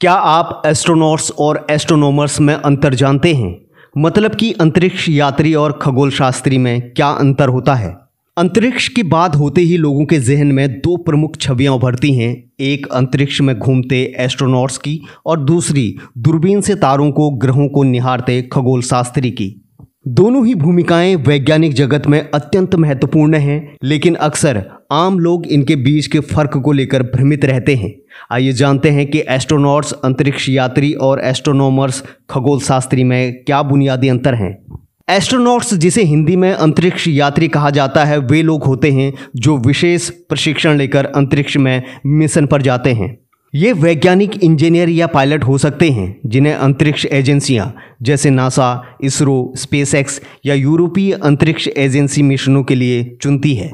क्या आप एस्ट्रोनॉट्स और एस्ट्रोनॉमर्स में अंतर जानते हैं? मतलब कि अंतरिक्ष यात्री और खगोल शास्त्री में क्या अंतर होता है? अंतरिक्ष की बात होते ही लोगों के जहन में दो प्रमुख छवियां उभरती हैं, एक अंतरिक्ष में घूमते एस्ट्रोनॉट्स की और दूसरी दूरबीन से तारों को ग्रहों को निहारते खगोल शास्त्री की। दोनों ही भूमिकाएं वैज्ञानिक जगत में अत्यंत महत्वपूर्ण हैं, लेकिन अक्सर आम लोग इनके बीच के फर्क को लेकर भ्रमित रहते हैं। आइए जानते हैं कि एस्ट्रोनॉट्स अंतरिक्ष यात्री और एस्ट्रोनॉमर्स खगोल शास्त्री में क्या बुनियादी अंतर हैं। एस्ट्रोनॉट्स, जिसे हिंदी में अंतरिक्ष यात्री कहा जाता है, वे लोग होते हैं जो विशेष प्रशिक्षण लेकर अंतरिक्ष में मिशन पर जाते हैं। ये वैज्ञानिक, इंजीनियर या पायलट हो सकते हैं जिन्हें अंतरिक्ष एजेंसियां जैसे नासा, इसरो, स्पेसएक्स या यूरोपीय अंतरिक्ष एजेंसी मिशनों के लिए चुनती है।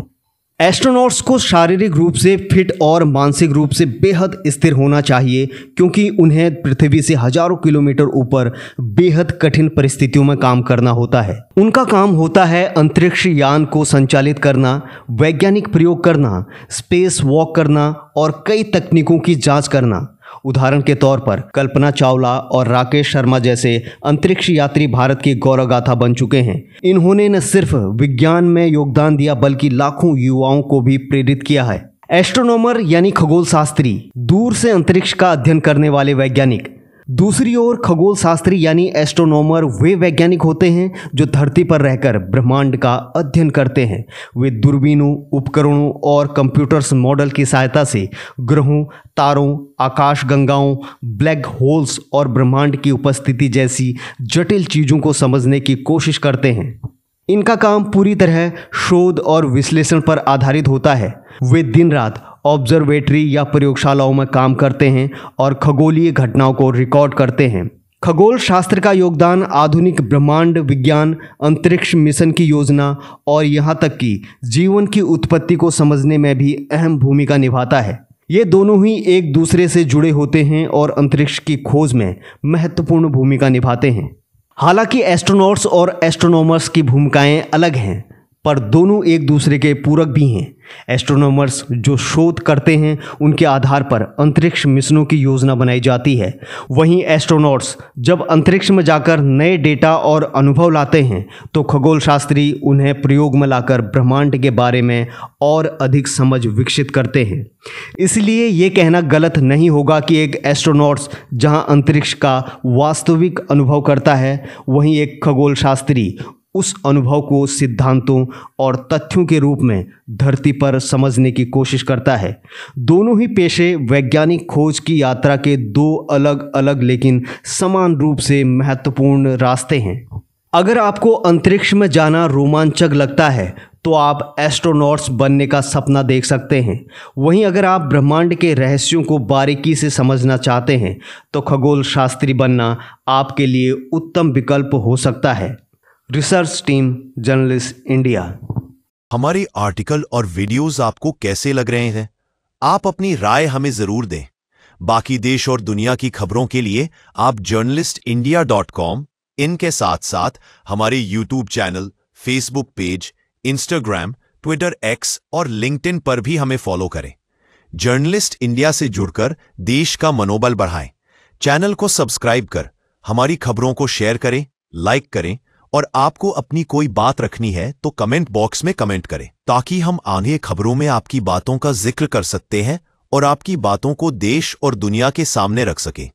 एस्ट्रोनॉट्स को शारीरिक रूप से फिट और मानसिक रूप से बेहद स्थिर होना चाहिए, क्योंकि उन्हें पृथ्वी से हजारों किलोमीटर ऊपर बेहद कठिन परिस्थितियों में काम करना होता है। उनका काम होता है अंतरिक्ष यान को संचालित करना, वैज्ञानिक प्रयोग करना, स्पेस वॉक करना और कई तकनीकों की जांच करना। उदाहरण के तौर पर कल्पना चावला और राकेश शर्मा जैसे अंतरिक्ष यात्री भारत की गौरव गाथा बन चुके हैं। इन्होंने न सिर्फ विज्ञान में योगदान दिया, बल्कि लाखों युवाओं को भी प्रेरित किया है। एस्ट्रोनॉमर यानी खगोल शास्त्री, दूर से अंतरिक्ष का अध्ययन करने वाले वैज्ञानिक। दूसरी ओर खगोल शास्त्री यानी एस्ट्रोनॉमर वे वैज्ञानिक होते हैं जो धरती पर रहकर ब्रह्मांड का अध्ययन करते हैं। वे दूरबीनों, उपकरणों और कंप्यूटर्स मॉडल की सहायता से ग्रहों, तारों, आकाशगंगाओं, ब्लैक होल्स और ब्रह्मांड की उपस्थिति जैसी जटिल चीज़ों को समझने की कोशिश करते हैं। इनका काम पूरी तरह शोध और विश्लेषण पर आधारित होता है। वे दिन रात ऑब्जर्वेटरी या प्रयोगशालाओं में काम करते हैं और खगोलीय घटनाओं को रिकॉर्ड करते हैं। खगोल शास्त्र का योगदान आधुनिक ब्रह्मांड विज्ञान, अंतरिक्ष मिशन की योजना और यहाँ तक कि जीवन की उत्पत्ति को समझने में भी अहम भूमिका निभाता है। ये दोनों ही एक दूसरे से जुड़े होते हैं और अंतरिक्ष की खोज में महत्वपूर्ण भूमिका निभाते हैं। हालांकि एस्ट्रोनॉट्स और एस्ट्रोनॉमर्स की भूमिकाएं अलग हैं, पर दोनों एक दूसरे के पूरक भी हैं। एस्ट्रोनॉमर्स जो शोध करते हैं, उनके आधार पर अंतरिक्ष मिशनों की योजना बनाई जाती है। वहीं एस्ट्रोनॉट्स जब अंतरिक्ष में जाकर नए डेटा और अनुभव लाते हैं, तो खगोल शास्त्री उन्हें प्रयोग में लाकर ब्रह्मांड के बारे में और अधिक समझ विकसित करते हैं। इसलिए ये कहना गलत नहीं होगा कि एक एस्ट्रोनॉट्स जहां अंतरिक्ष का वास्तविक अनुभव करता है, वहीं एक खगोल शास्त्री उस अनुभव को सिद्धांतों और तथ्यों के रूप में धरती पर समझने की कोशिश करता है। दोनों ही पेशे वैज्ञानिक खोज की यात्रा के दो अलग अलग लेकिन समान रूप से महत्वपूर्ण रास्ते हैं। अगर आपको अंतरिक्ष में जाना रोमांचक लगता है, तो आप एस्ट्रोनॉट्स बनने का सपना देख सकते हैं। वहीं अगर आप ब्रह्मांड के रहस्यों को बारीकी से समझना चाहते हैं, तो खगोल शास्त्री बनना आपके लिए उत्तम विकल्प हो सकता है। Research team, journalist India. हमारी आर्टिकल और वीडियोस आपको कैसे लग रहे हैं? आप अपनी राय हमें जरूर दें। बाकी देश और दुनिया की खबरों के लिए आप journalistindia.com इनके साथ साथ हमारे YouTube channel, Facebook page, Instagram, Twitter, x और लिंक्डइन पर भी हमें फॉलो करें। जर्नलिस्ट इंडिया से जुड़कर देश का मनोबल बढ़ाएं। चैनल को सब्सक्राइब कर हमारी खबरों को शेयर करें, लाइक करें और आपको अपनी कोई बात रखनी है तो कमेंट बॉक्स में कमेंट करें, ताकि हम आगे खबरों में आपकी बातों का जिक्र कर सकते हैं और आपकी बातों को देश और दुनिया के सामने रख सकें।